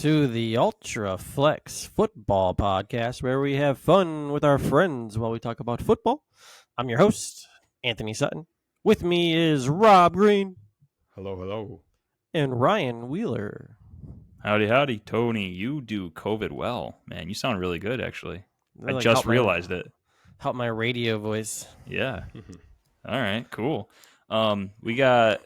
to the Ultraflex Football podcast, where we have fun with our friends while we talk about football. I'm your host, Anthony Sutton. With me is Rob Green. Hello, hello. And Ryan Wheeler. Howdy, howdy. Tony, you do COVID well. Man, you sound really good, actually. Really I just realized it. Help my radio voice. Yeah. All right, cool. We got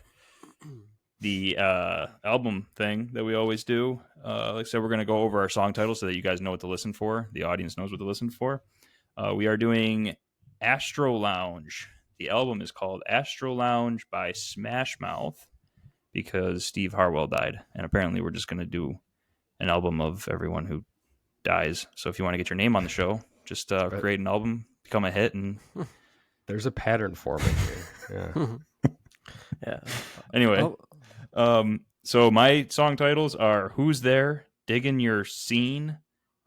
the album thing that we always do. Like I said, we're going to go over our song titles so that you guys know what to listen for. The audience knows what to listen for. We are doing Astro Lounge. The album is called Astro Lounge by Smash Mouth because Steve Harwell died. And apparently we're just going to do an album of everyone who dies. So if you want to get your name on the show, just create an album, become a hit. And there's a pattern forming here. Yeah. Yeah. Anyway, so my song titles are Who's There, Diggin' Your Scene,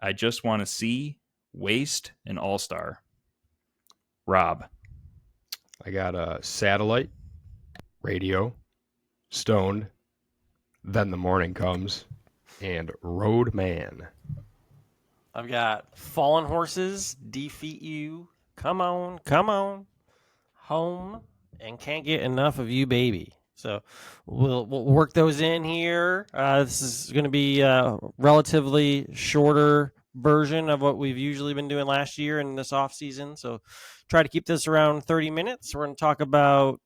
I Just Want to See, Waste, and All-Star. Rob. I got a Satellite, Radio, Stoned, Then the Morning Comes, and Road Man. I've got Fallen Horses, Defeat You, Come On, Home, and Can't Get Enough of You, Baby. So we'll work those in here. This is going to be a relatively shorter version of what we've usually been doing last year in this off season. So try to keep this around 30 minutes. We're going to talk about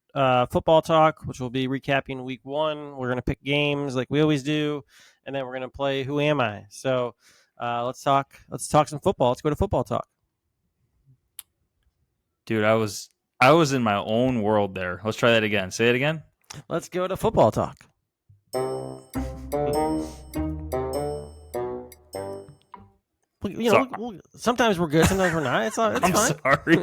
football talk, which will be recapping week 1. We're going to pick games like we always do, and then we're going to play Who Am I? So let's talk some football. Let's go to football talk. Dude, I was in my own world there. Let's try that again. Say it again. Let's go to football talk. Sometimes we're good, sometimes we're not. It's I'm fine. Sorry.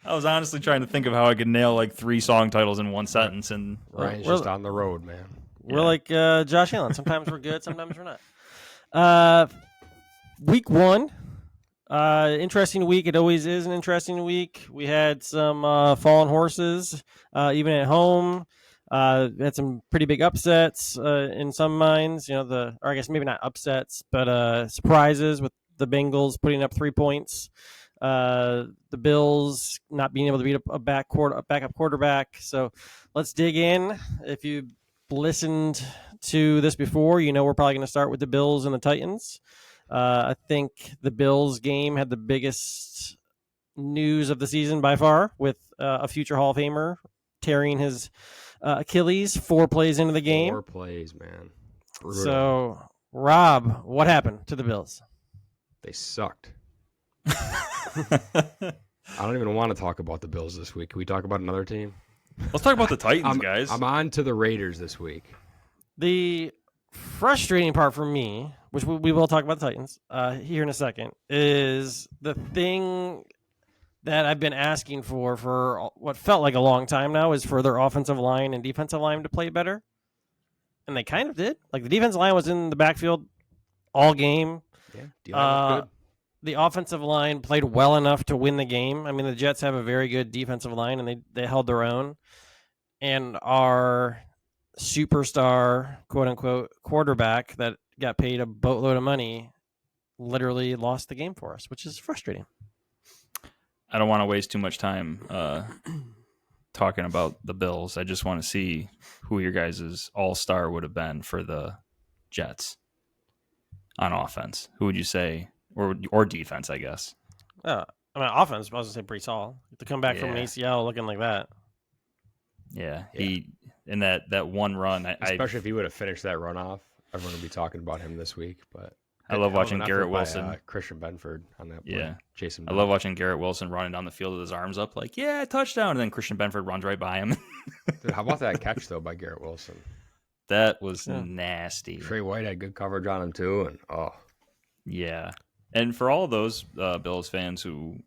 I was honestly trying to think of how I could nail like 3 song titles in one sentence, and Ryan's just on the road, man. We're like Josh Allen. Sometimes we're good, sometimes we're not. Week 1. Interesting week. It always is an interesting week. We had some fallen horses, even at home. Had some pretty big upsets in some minds. Or I guess maybe not upsets, but surprises with the Bengals putting up 3 points. The Bills not being able to beat a backup quarterback. So let's dig in. If you listened to this before, we're probably going to start with the Bills and the Titans. I think the Bills game had the biggest news of the season by far, with a future Hall of Famer tearing his Achilles 4 plays into the game. 4 plays, man. Brutal. So, Rob, what happened to the Bills? They sucked. I don't even want to talk about the Bills this week. Can we talk about another team? Let's talk about the Titans, guys. I'm on to the Raiders this week. The frustrating part for me, which we will talk about the Titans here in a second, is the thing that I've been asking for what felt like a long time now, is for their offensive line and defensive line to play better. And they kind of did. Like, the defensive line was in the backfield all game. Yeah, D-line was good. The offensive line played well enough to win the game. I mean, the Jets have a very good defensive line, and they held their own. And our superstar, quote-unquote, quarterback that got paid a boatload of money literally lost the game for us, which is frustrating. I don't want to waste too much time talking about the Bills. I just want to see who your guys' all-star would have been for the Jets on offense. Who would you say? Or defense, I guess. Offense, I was going to say Breece Hall. To come back from an ACL looking like that. Yeah. He in that one run. Especially if he would have finished that run off. Everyone would be talking about him this week. But I love watching Garrett Wilson. Christian Benford on that play. Yeah. Jason I love watching Garrett Wilson running down the field with his arms up like, yeah, touchdown. And then Christian Benford runs right by him. Dude, how about that catch, though, by Garrett Wilson? That was nasty. Trey White had good coverage on him, too. And yeah. And for all of those Bills fans who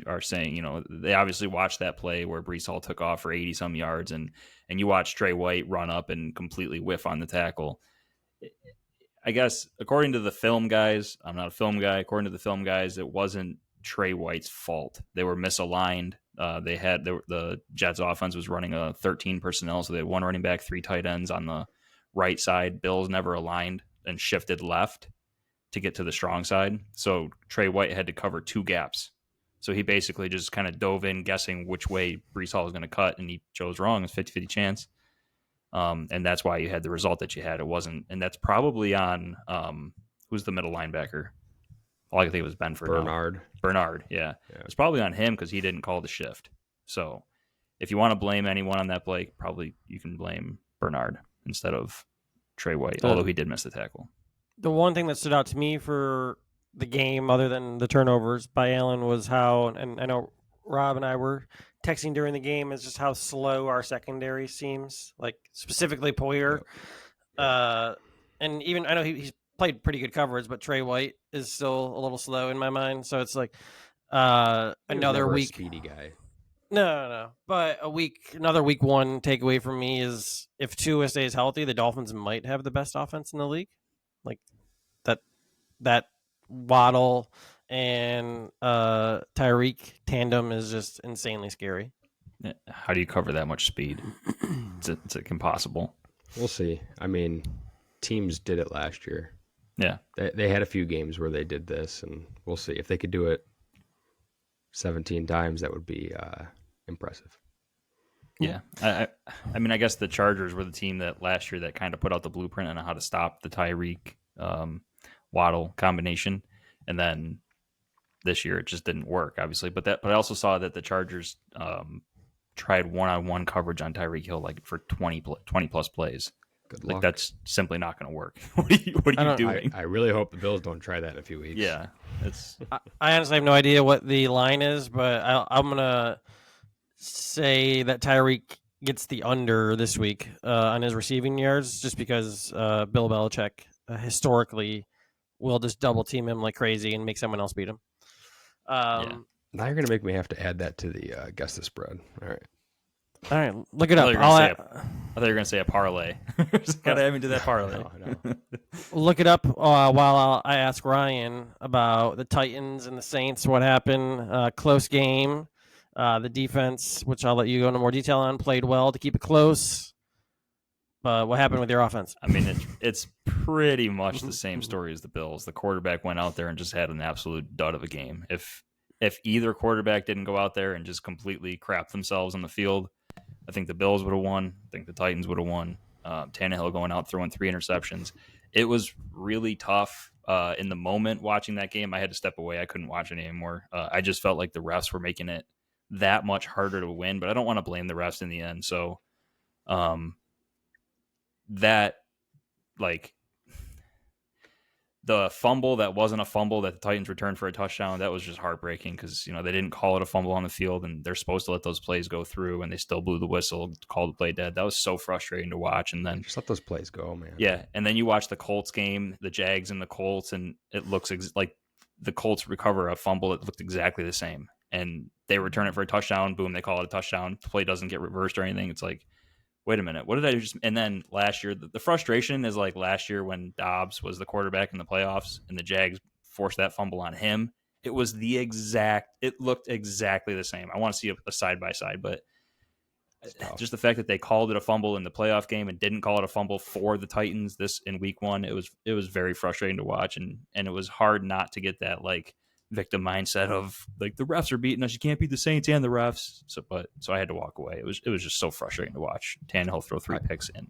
are saying, they obviously watched that play where Breece Hall took off for 80-some yards, and you watch Trey White run up and completely whiff on the tackle. I guess, according to the film guys, I'm not a film guy, according to the film guys, it wasn't Trey White's fault. They were misaligned. The Jets offense was running a 13 personnel, so they had 1 running back, 3 tight ends on the right side. Bills never aligned and shifted left to get to the strong side. So Trey White had to cover 2 gaps. So he basically just kind of dove in guessing which way Brees Hall was going to cut, and he chose wrong. It's 50-50 chance. And that's why you had the result that you had. It wasn't, and that's probably on who's the middle linebacker? All I can think of was Benford. Bernard, yeah. It's probably on him because he didn't call the shift. So if you want to blame anyone on that play, probably you can blame Bernard instead of Trey White, although he did miss the tackle. The one thing that stood out to me for the game, other than the turnovers by Allen, was how, and I know Rob and I were texting during the game, is just how slow our secondary seems, like specifically Poyer. And even, I know he's played pretty good coverage, but Trey White is still a little slow in my mind. So it's like another week. Speedy guy. No. But another week one takeaway from me is if Tua stays healthy, the Dolphins might have the best offense in the league. Like that Waddle and Tyreek tandem is just insanely scary. How do you cover that much speed? It's impossible. We'll see. I mean, teams did it last year. Yeah. They had a few games where they did this, and we'll see. If they could do it 17 times, that would be impressive. Yeah. I mean, I guess the Chargers were the team that last year that kind of put out the blueprint on how to stop the Tyreek Waddle combination. And then this year it just didn't work, obviously. But I also saw that the Chargers tried one-on-one coverage on Tyreek Hill like for 20 plus plays. Good luck. Like that's simply not going to work. What are you doing? I really hope the Bills don't try that in a few weeks. Yeah, it's. I honestly have no idea what the line is, but I'm gonna say that Tyreek gets the under this week on his receiving yards, just because Bill Belichick historically will just double team him like crazy and make someone else beat him. Now you're gonna make me have to add that to the guess the spread. All right, look it up. I thought you were going to say a parlay. Got to add me to that parlay. No. Look it up while I ask Ryan about the Titans and the Saints. What happened? Close game. The defense, which I'll let you go into more detail on, played well to keep it close. But what happened with your offense? I mean, it's pretty much the same story as the Bills. The quarterback went out there and just had an absolute dud of a game. If either quarterback didn't go out there and just completely crap themselves on the field, I think the Bills would have won. I think the Titans would have won. Tannehill going out throwing 3 interceptions. It was really tough in the moment watching that game. I had to step away. I couldn't watch it anymore. I just felt like the refs were making it that much harder to win, but I don't want to blame the refs in the end. So that, like, the fumble that wasn't a fumble that the Titans returned for a touchdown, that was just heartbreaking because, they didn't call it a fumble on the field and they're supposed to let those plays go through and they still blew the whistle, called the play dead. That was so frustrating to watch. And then just let those plays go, man. Yeah. And then you watch the Colts game, the Jags and the Colts, and it looks like the Colts recover a fumble that looked exactly the same. And they return it for a touchdown. Boom, they call it a touchdown. The play doesn't get reversed or anything. It's like, wait a minute, what did I just... And then last year, the frustration is like last year when Dobbs was the quarterback in the playoffs and the Jags forced that fumble on him. It looked exactly the same. I want to see a side-by-side, but just the fact that they called it a fumble in the playoff game and didn't call it a fumble for the Titans this in week 1, it was very frustrating to watch. And it was hard not to get that, like, victim mindset of like the refs are beating us, you can't beat the Saints and the refs. So I had to walk away. It was just so frustrating to watch Tannehill throw 3 picks in.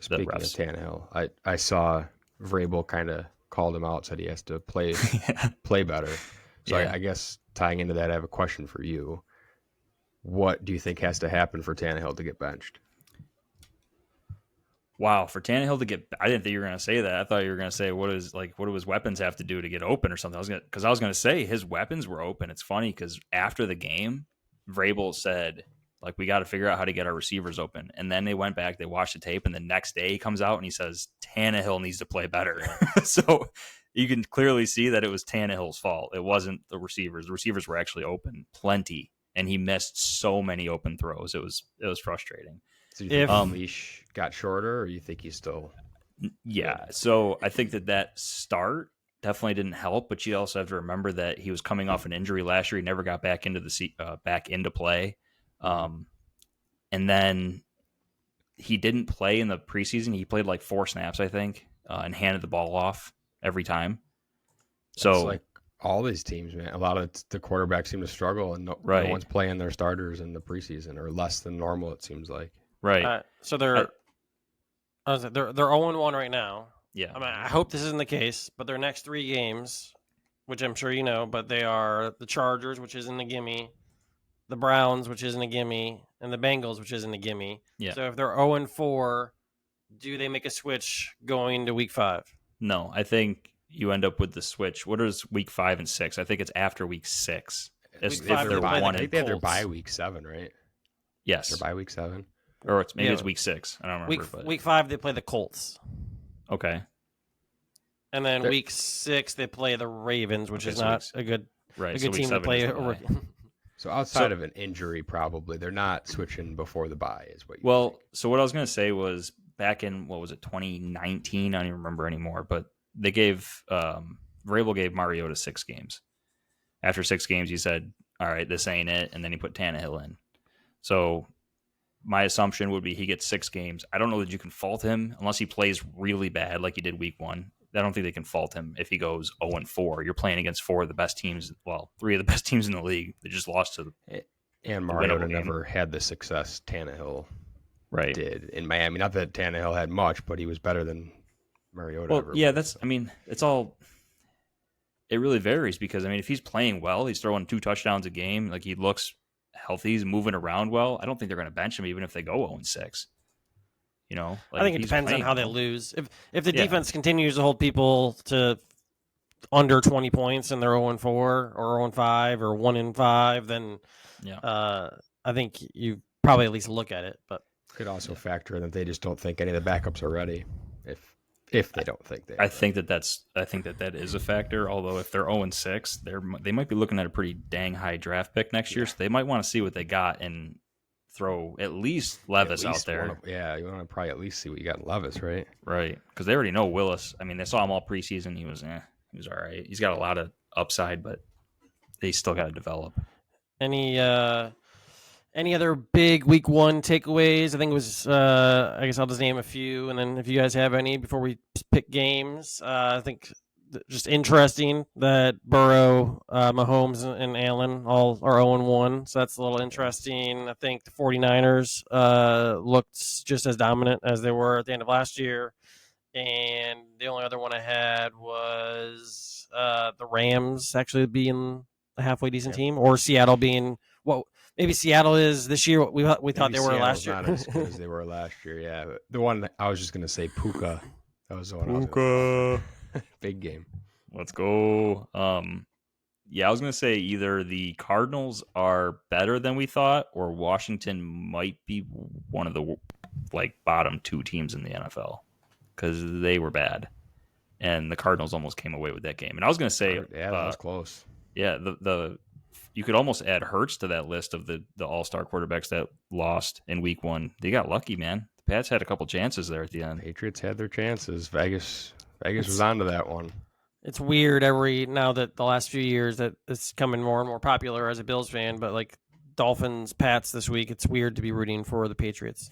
Speaking of Tannehill, I saw Vrabel kind of called him out, said he has to play better. So I guess tying into that, I have a question for you. What do you think has to happen for Tannehill to get benched? Wow, for Tannehill to get, I didn't think you were going to say that. I thought you were going to say, what do his weapons have to do to get open or something? I was going to say his weapons were open. It's funny because after the game, Vrabel said, like, we got to figure out how to get our receivers open. And then they went back, they watched the tape, and the next day he comes out and he says, Tannehill needs to play better. So you can clearly see that it was Tannehill's fault. It wasn't the receivers. The receivers were actually open plenty, and he missed so many open throws. It was frustrating. So you think the leash got shorter, or you think he's still... Yeah, so I think that start definitely didn't help, but you also have to remember that he was coming off an injury last year. He never got back into play. And then he didn't play in the preseason. He played like 4 snaps, I think. and handed the ball off every time. So it's like all these teams, man. A lot of the quarterbacks seem to struggle, and no one's playing their starters in the preseason, or less than normal. It seems like. Right. So they're 0-1 right now. Yeah. I mean, I hope this isn't the case, but their next 3 games, which I'm sure you know, but they are the Chargers, which isn't a gimme, the Browns, which isn't a gimme, and the Bengals, which isn't a gimme. Yeah. So if they're 0-4, do they make a switch going into week 5? No, I think you end up with the switch. What is week 5 and 6? I think it's after week 6. Week 5, they're I think they have their bye week 7, right? Yes. Their bye week 7. Or it's week 6. I don't remember. Week 5, they play the Colts. Okay. And then week 6, they play the Ravens, which is not a good team to play. So outside of an injury, probably they're not switching before the bye, is what you think. So what I was going to say was back in 2019? I don't even remember anymore. But they gave Vrabel gave Mariota 6 games. After 6 games, he said, "All right, this ain't it," and then he put Tannehill in. So my assumption would be he gets 6 games. I don't know that you can fault him unless he plays really bad like he did week 1. I don't think they can fault him if he goes 0-4. You're playing against 4 of the best teams. Well, 3 of the best teams in the league. They just lost to and Mariota never had the success Tannehill did in Miami. Not that Tannehill had much, but he was better than Mariota. Well, yeah, it's all. It really varies because if he's playing well, he's throwing 2 touchdowns a game. Like he looks healthy, he's moving around well. I don't think they're going to bench him even if they go 0-6. I think it depends on how they lose. If the defense continues to hold people to under 20 points and they're 0-4 or 0-5 or 1-5, then I think you probably at least look at it. But could also factor in that they just don't think any of the backups are ready. If they don't think they are. I think that is a factor. Although if they're 0-6, they might be looking at a pretty dang high draft pick next year, so they might want to see what they got and throw at least Levis out there. You want to probably at least see what you got in Levis, right? Right, because they already know Willis. They saw him all preseason. He was all right. He's got a lot of upside, but they still got to develop. Any other big week 1 takeaways? I think it was, I guess I'll just name a few, and then if you guys have any before we pick games, I think just interesting that Burrow, Mahomes, and Allen all are 0-1, so that's a little interesting. I think the 49ers looked just as dominant as they were at the end of last year, and the only other one I had was the Rams actually being a halfway decent team, or Seattle being maybe Seattle is this year what we thought they were last year. Not as good as they were last year, yeah. But the one I was just going to say, Puka. That was the one. Puka. Big game. Let's go. I was going to say either the Cardinals are better than we thought or Washington might be one of the bottom 2 teams in the NFL because they were bad. And the Cardinals almost came away with that game. And I was going to say... Yeah, that was close. Yeah, you could almost add Hurts to that list of the all-star quarterbacks that lost in week 1. They got lucky, man. The Pats had a couple chances there at the end. Patriots had their chances. Vegas was onto that one. It's weird now that the last few years that it's coming more and more popular as a Bills fan, but Dolphins, Pats this week, it's weird to be rooting for the Patriots.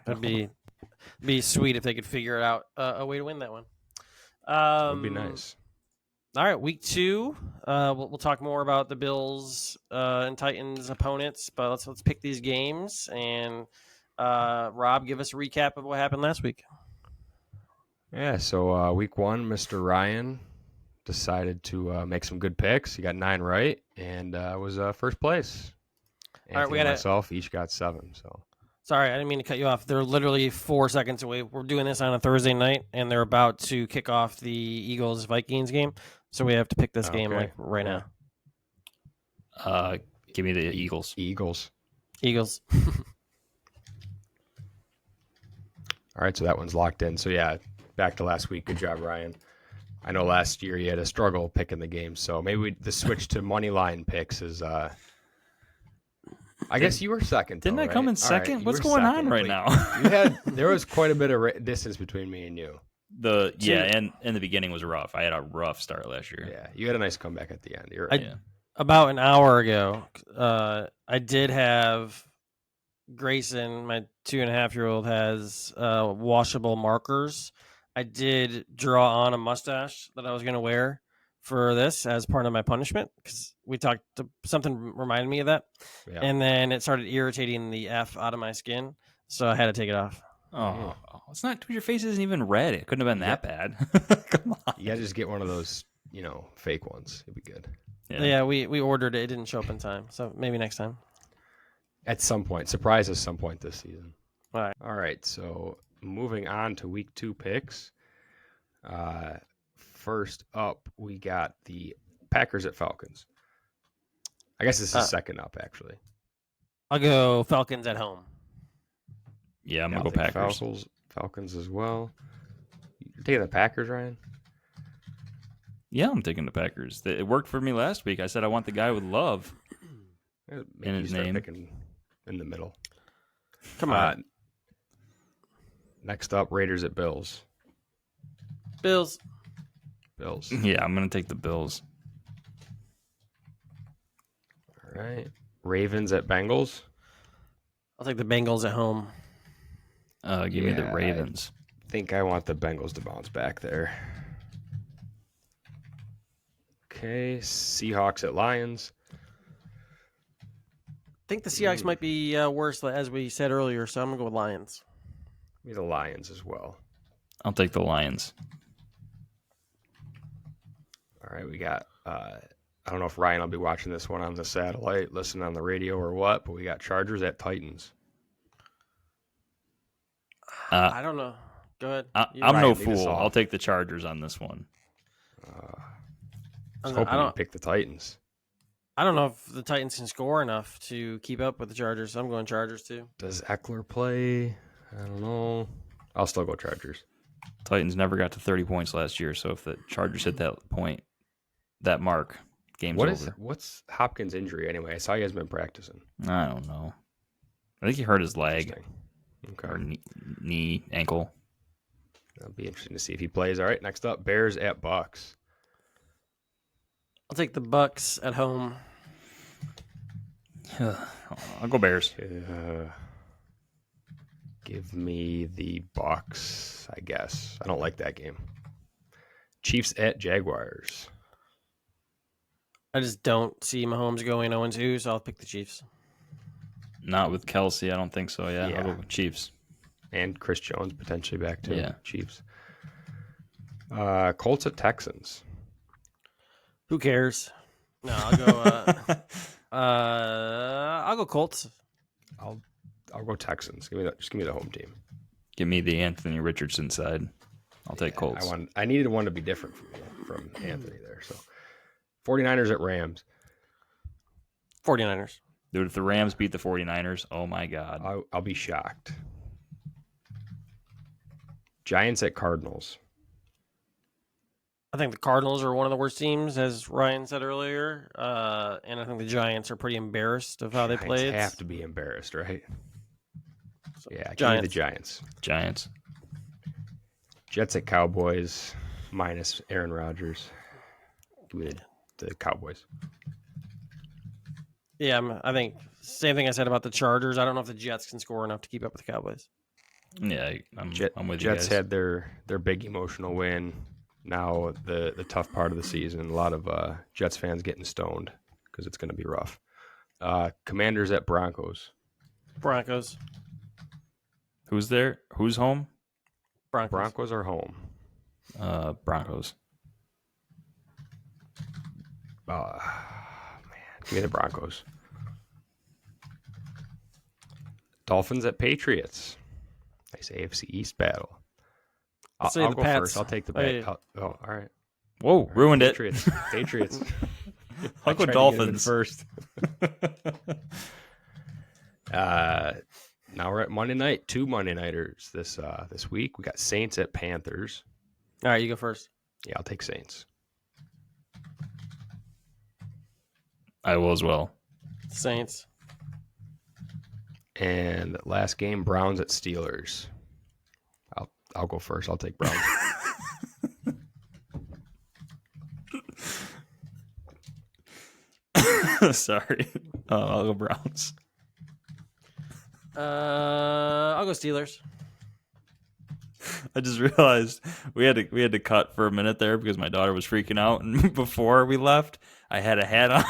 It'd be sweet if they could figure it out a way to win that one. It would be nice. All right, week 2. We'll talk more about the Bills and Titans opponents, but let's pick these games. And Rob, give us a recap of what happened last week. Yeah, so week 1, Mr. Ryan decided to make some good picks. He got 9 right and was first place. Anthony and myself each got 7. So sorry, I didn't mean to cut you off. They're literally 4 seconds away. We're doing this on a Thursday night, and they're about to kick off the Eagles-Vikings game. So we have to pick this game right now. Give me the Eagles. Eagles. All right, so that one's locked in. So, yeah, back to last week. Good job, Ryan. I know last year you had a struggle picking the game, so maybe the switch to money line picks is I guess you were second. Didn't I come in second? Right, what's going on right now? There was quite a bit of distance between me and you. And the beginning was rough. I had a rough start last year. Yeah, you had a nice comeback at the end. You're right. About an hour ago, I did have Grayson, my 2.5-year-old, has washable markers I did draw on a mustache that I was going to wear for this as part of my punishment because we talked. Something reminded me of that, and then it started irritating the F out of my skin, so I had to take it off. Oh, it's not. Your face isn't even red. It couldn't have been that bad. Come on. You gotta just get one of those, fake ones. It'd be good. Yeah, we ordered it. It didn't show up in time, so maybe next time. At some point, surprise us some point this season. All right. So moving on to week 2 picks. First up, we got the Packers at Falcons. I guess this is second up, actually. I'll go Falcons at home. Yeah, I'm going to go Packers. Falcons as well. You're taking the Packers, Ryan? Yeah, I'm taking the Packers. It worked for me last week. I said I want the guy with love in his name. Picking in the middle. Come on. Next up, Raiders at Bills. Bills. Yeah, I'm going to take the Bills. All right. Ravens at Bengals. I'll take the Bengals at home. Give me the Ravens. I think I want the Bengals to bounce back there. Okay. Seahawks at Lions. I think the Seahawks might be worse, as we said earlier, so I'm going to go with Lions. Give me the Lions as well. I'll take the Lions. All right, we got, I don't know if Ryan will be watching this one on the satellite, listening on the radio or what, but we got Chargers at Titans. I don't know. Go ahead. I'm no fool. I'll take the Chargers on this one. I was hoping you'd pick the Titans. I don't know if the Titans can score enough to keep up with the Chargers, so I'm going Chargers too. Does Eckler play? I don't know. I'll still go Chargers. Titans never got to 30 points last year, so if the Chargers hit that mark, game's over. What's Hopkins' injury anyway? I saw he has been practicing. I don't know. I think he hurt his leg. Okay. Or knee, ankle. That'll be interesting to see if he plays. All right, next up, Bears at Bucks. I'll take the Bucks at home. I'll go Bears. Give me the Bucks, I guess. I don't like that game. Chiefs at Jaguars. I just don't see Mahomes going 0-2, so I'll pick the Chiefs. Not with Kelsey, I don't think so. Yeah. I'll go with Chiefs. And Chris Jones potentially back too. Yeah. Chiefs. Colts at Texans. Who cares? No, I'll go. I'll go Colts. I'll go Texans. Just give me the home team. Give me the Anthony Richardson side. I'll take Colts. I needed one to be different from Anthony there. So, 49ers at Rams. 49ers. Dude, if the Rams beat the 49ers, oh my God. I'll be shocked. Giants at Cardinals. I think the Cardinals are one of the worst teams, as Ryan said earlier. And I think the Giants are pretty embarrassed of how they played. Giants have to be embarrassed, right? So, yeah, Giants. give me the Giants. Giants. Jets at Cowboys, minus Aaron Rodgers. Give me the Cowboys. Yeah, I think same thing I said about the Chargers. I don't know if the Jets can score enough to keep up with the Cowboys. Yeah, I'm with you guys. Jets had their big emotional win. Now the tough part of the season. A lot of Jets fans getting stoned because it's going to be rough. Commanders at Broncos. Broncos. Who's there? Who's home? Broncos are home. Broncos. Man, give me the Broncos. Dolphins at Patriots. Nice AFC East battle. I'll go Pats. first. I'll take the bet. All right. Whoa, ruined Patriots. Patriots. I'll go Dolphins first. Now we're at Monday night. 2 Monday nighters this week. We got Saints at Panthers. All right, you go first. Yeah, I'll take Saints. I will as well. Saints. And last game, Browns at Steelers. I'll go first. I'll take Browns. Sorry. I'll go Browns. I'll go Steelers. I just realized we had to cut for a minute there because my daughter was freaking out, and before we left, I had a hat on.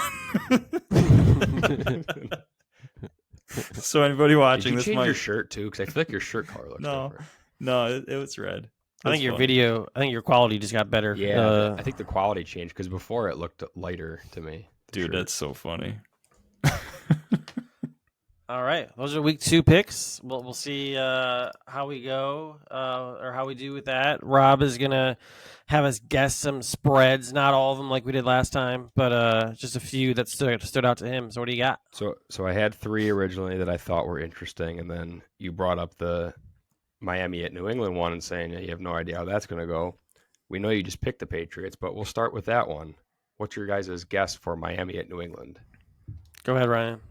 So anybody watching Did you this change might your shirt too? Because I feel like your shirt color looks different. No, it was red. I think your video, I think your quality just got better. Yeah, I think the quality changed because before it looked lighter to me. Dude, that's so funny. All right, those are week 2 picks. We'll see how we go or how we do with that. Rob is gonna have us guess some spreads, not all of them like we did last time, but just a few that stood out to him. So what do you got? So I had 3 originally that I thought were interesting, and then you brought up the Miami at New England one and saying you have no idea how that's going to go. We know you just picked the Patriots, but we'll start with that one. What's your guys' guess for Miami at New England? Go ahead, Ryan.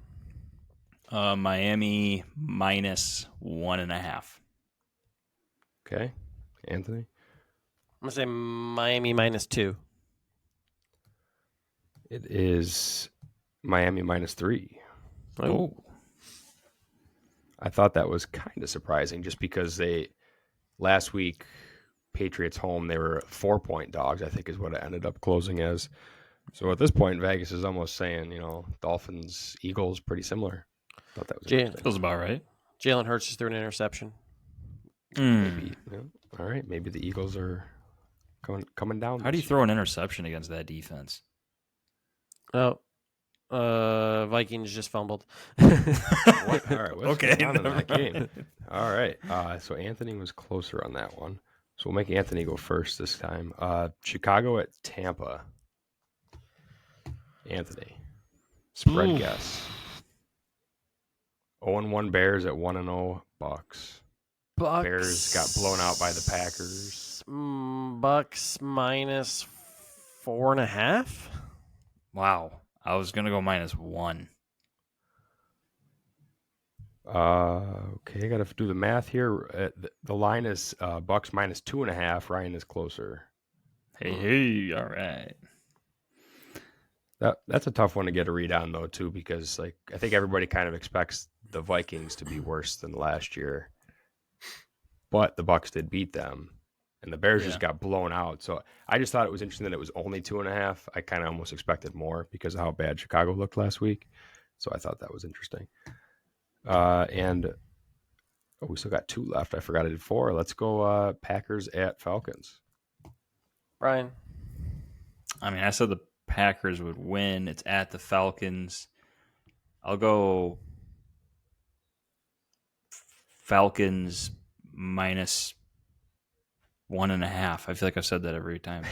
Miami minus 1.5. Okay. Anthony? I'm going to say Miami minus 2. It is Miami minus 3. Oh. I thought that was kind of surprising just because last week, Patriots home, they were 4-point dogs, I think is what it ended up closing as. So at this point, Vegas is almost saying, Dolphins, Eagles, pretty similar. Thought that was interesting. Feels about right. Jalen Hurts just threw an interception. Maybe. Yeah. All right. Maybe the Eagles are coming down. How do you throw an interception against that defense? Oh, Vikings just fumbled. What? All right. What's going on in that game? All right. So Anthony was closer on that one. So we'll make Anthony go first this time. Chicago at Tampa. Anthony. Spread guess. 0-1 Bears at 1-0 Bucks. Bears got blown out by the Packers. Bucks minus 4.5. Wow. I was going to go minus 1. Okay, I got to do the math here. The line is Bucks minus 2.5. Ryan is closer. Hey, all right. That's a tough one to get a read on, though, too, because I think everybody kind of expects the Vikings to be worse than last year. But the Bucks did beat them, and the Bears just got blown out. So I just thought it was interesting that it was only 2.5. I kind of almost expected more because of how bad Chicago looked last week. So I thought that was interesting. We still got 2 left. I forgot I did 4. Let's go Packers at Falcons. Ryan. I mean, I said the Packers would win. It's at the Falcons. I'll go Falcons minus 1.5. I feel like I've said that every time.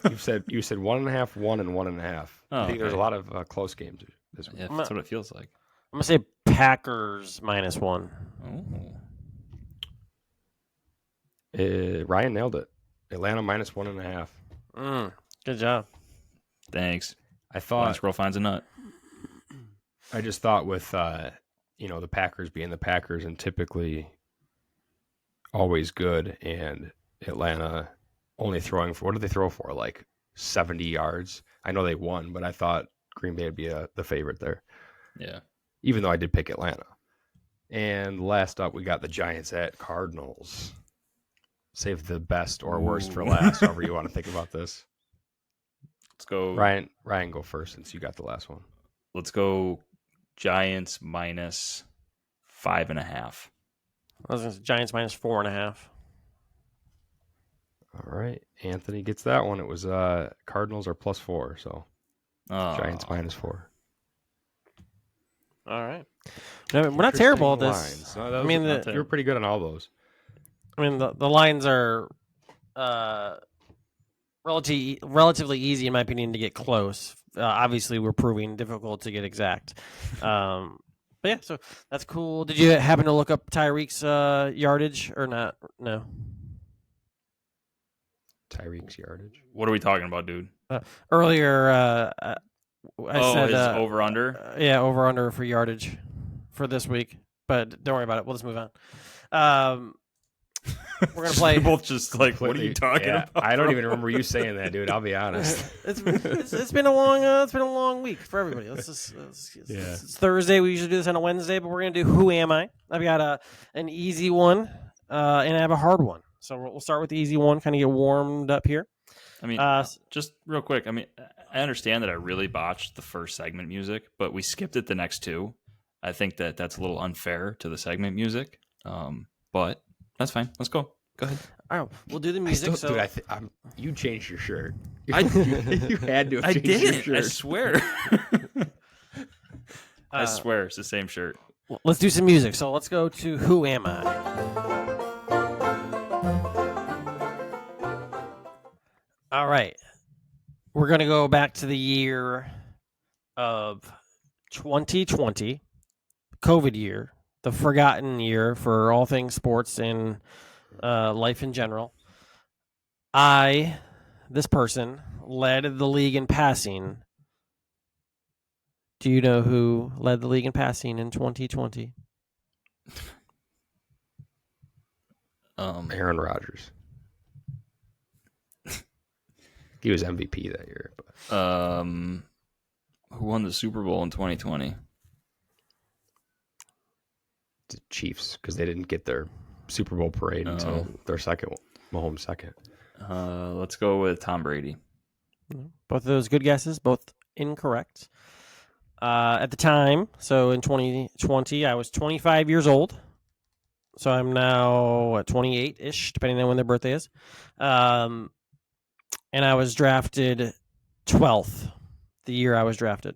you said 1.5, 1, and 1.5. I think there's a lot of close games this week. Yeah, that's what it feels like. I'm gonna say Packers minus 1. Ryan nailed it. Atlanta minus 1.5. Good job. Thanks. I thought Blind squirrel finds a nut. I just thought with the Packers being the Packers and typically always good, and Atlanta only throwing for, what did they throw for? Like 70 yards. I know they won, but I thought Green Bay would be the favorite there. Yeah. Even though I did pick Atlanta. And last up, we got the Giants at Cardinals. Save the best or worst for last, however you want to think about this. Let's go. Ryan, go first since you got the last one. Let's go Giants minus 5.5. I was going to say Giants minus 4.5. All right. Anthony gets that one. It was Cardinals are plus 4, so Giants minus 4. All right. No, we're not terrible at this. No, you were pretty good on all those. I mean, the lines are relatively easy, in my opinion, to get close. Obviously, we're proving difficult to get exact. But yeah, so that's cool. Did you happen to look up Tyreek's yardage or not? No. Tyreek's yardage? What are we talking about, dude? Earlier, I said his over-under? Yeah, over-under for yardage for this week. But don't worry about it. We'll just move on. We're gonna play. Both just like, what are you talking about? I don't even remember you saying that, dude. I'll be honest. It's been a long week for everybody. It's Thursday. We usually do this on a Wednesday, but we're gonna do Who Am I? I've got an easy one, and I have a hard one. So we'll start with the easy one, kind of get warmed up here. I mean, just real quick. I mean, I understand that I really botched the first segment music, but we skipped it the next two. I think that's a little unfair to the segment music. But that's fine. Let's go. Go ahead. All right, we'll do the music. Dude, you changed your shirt. You had to have changed your shirt. I swear. I swear it's the same shirt. Let's do some music. So let's go to Who Am I? All right. We're going to go back to the year of 2020, COVID year, the forgotten year for all things sports and life in general. This person, led the league in passing. Do you know who led the league in passing in 2020? Aaron Rodgers. He was MVP that year. But. Who won the Super Bowl in 2020? The Chiefs, because they didn't get their Super Bowl parade until their second, Mahomes' second. Let's go with Tom Brady. Both of those good guesses, both incorrect. At the time, so in 2020, I was 25 years old. So I'm now 28-ish, depending on when their birthday is. And I was drafted 12th the year I was drafted.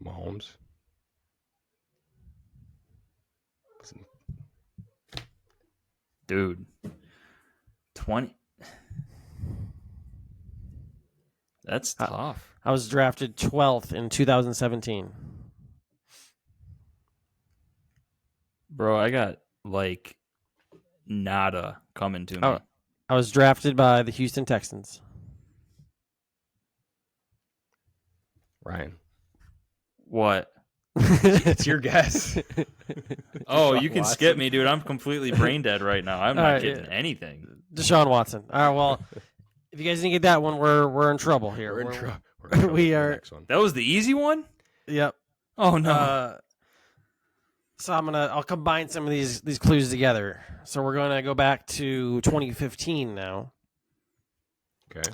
Mahomes. Dude. 20. That's tough. I was drafted 12th in 2017. Bro, I got like nada coming to me. I was drafted by the Houston Texans. Ryan. What? It's your guess. Oh, you can skip me, dude. I'm completely brain dead right now. I'm not getting anything. Deshaun Watson. All right, well, if you guys didn't get that one, we're in trouble here. We're in trouble. We are. Next one. That was the easy one? Yep. Oh no. So I'll combine some of these clues together. So we're going to go back to 2015 now. Okay.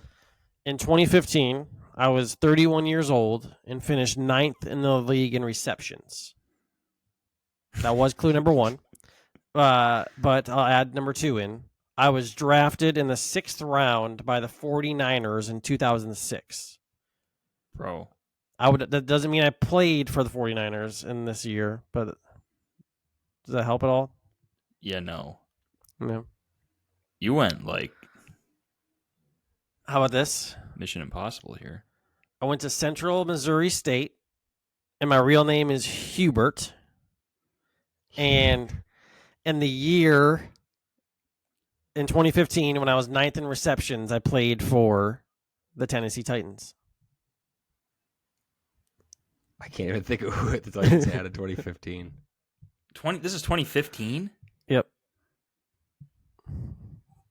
In 2015, I was 31 years old and finished 9th in the league in receptions. That was clue number 1. But I'll add number 2 in. I was drafted in the 6th round by the 49ers in 2006. Bro. That doesn't mean I played for the 49ers in this year, but does that help at all? Yeah, no. No. You went like How about this? Mission Impossible here. I went to Central Missouri State, and my real name is Hubert. And in the year in 2015, when I was 9th in receptions, I played for the Tennessee Titans. I can't even think of who the Titans had in 2015. This is 2015? Yep.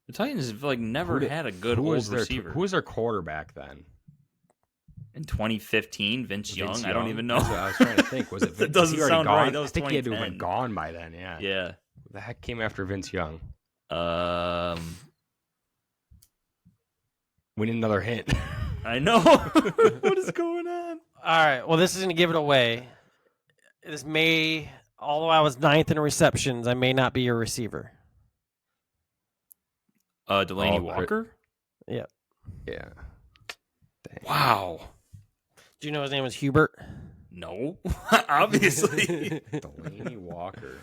The Titans have like never had a good old receiver. Who was their quarterback then? In 2015, Vince Young? I don't even know. I was trying to think. Was it? That doesn't sound gone? right. That was I think he had to have 2010. been gone by then. Yeah. Yeah. What the heck came after Vince Young? We need another hint. I know. What is going on? All right. Well, this is going to give it away. Although I was 9th in receptions, I may not be a receiver. Delaney Walker? Yep. Yeah. Dang. Wow. Do you know his name was Hubert? No. Obviously. Delaney Walker.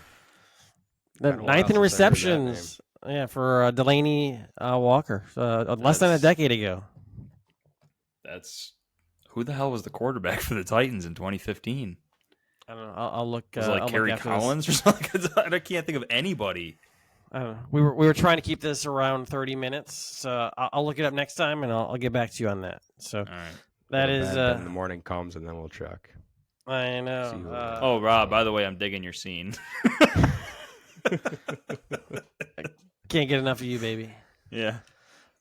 The 9th in receptions. Yeah, for Delaney Walker. Less than a decade ago. Who the hell was the quarterback for the Titans in 2015? I don't know. I'll look. Was it like Kerry Collins or something? I can't think of anybody. I don't know. We were trying to keep this around 30 minutes, so I'll look it up next time and I'll get back to you on that. So all right. That is. Then the morning comes and then we'll check. I know. Rob. By the way, I'm digging your scene. Can't get enough of you, baby. Yeah.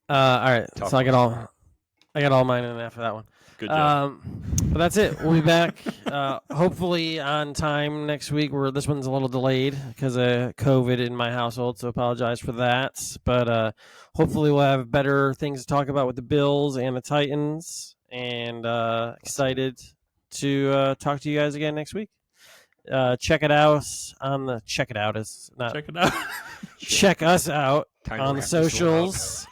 All right. Tough so I got all mine in after that one. Good job. But that's it. We'll be back hopefully on time next week. This one's a little delayed because of COVID in my household, so apologize for that. But hopefully we'll have better things to talk about with the Bills and the Titans, and excited to talk to you guys again next week. Check it out on the check it out is not Check it out. check us out Time on the socials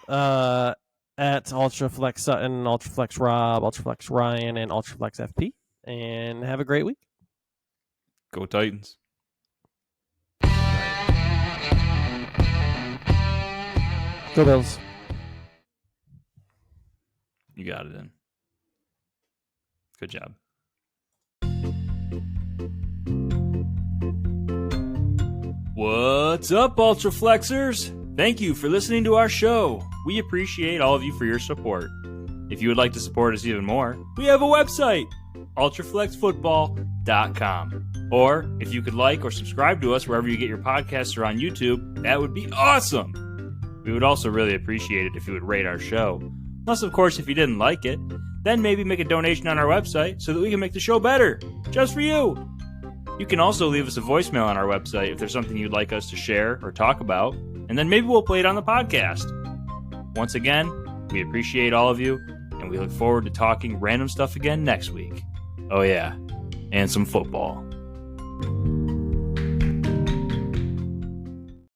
at Ultraflex Sutton, Ultraflex Rob, Ultraflex Ryan, and Ultraflex FP. And have a great week. Go Titans. Go Bills. You got it in. Good job. What's up, Ultraflexers? Thank you for listening to our show. We appreciate all of you for your support. If you would like to support us even more, we have a website, ultraflexfootball.com. Or if you could like or subscribe to us wherever you get your podcasts or on YouTube, that would be awesome. We would also really appreciate it if you would rate our show. Plus, of course, if you didn't like it, then maybe make a donation on our website so that we can make the show better, just for you. You can also leave us a voicemail on our website if there's something you'd like us to share or talk about, and then maybe we'll play it on the podcast. Once again, we appreciate all of you, and we look forward to talking random stuff again next week. Oh yeah, and some football.